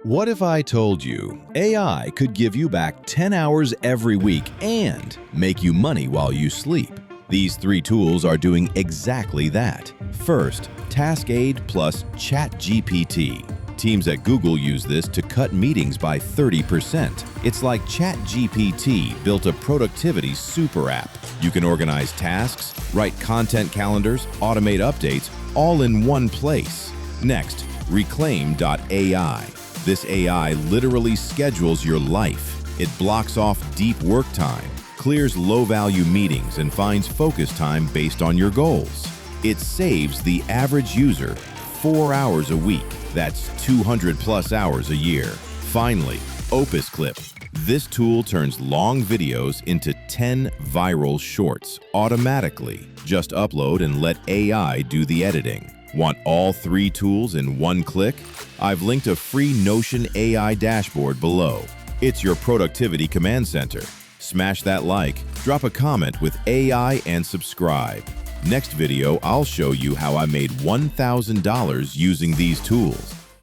What if I told you AI could give you back 10 hours every week and make you money while you sleep? These three tools are doing exactly that. First, Taskade plus ChatGPT. Teams at Google use this to cut meetings by 30%. It's like ChatGPT built a productivity super app. You can organize tasks, write content calendars, automate updates, all in one place. Next, Reclaim.AI. This AI literally schedules your life. It blocks off deep work time, clears low-value meetings, and finds focus time based on your goals. It saves the average user 4 hours a week. That's 200 plus hours a year. Finally, OpusClip. This tool turns long videos into 10 viral shorts automatically. Just upload and let AI do the editing. Want all three tools in one click? I've linked a free Notion AI dashboard below. It's your productivity command center. Smash that like, drop a comment with AI, and subscribe. Next video, I'll show you how I made $1,000 using these tools.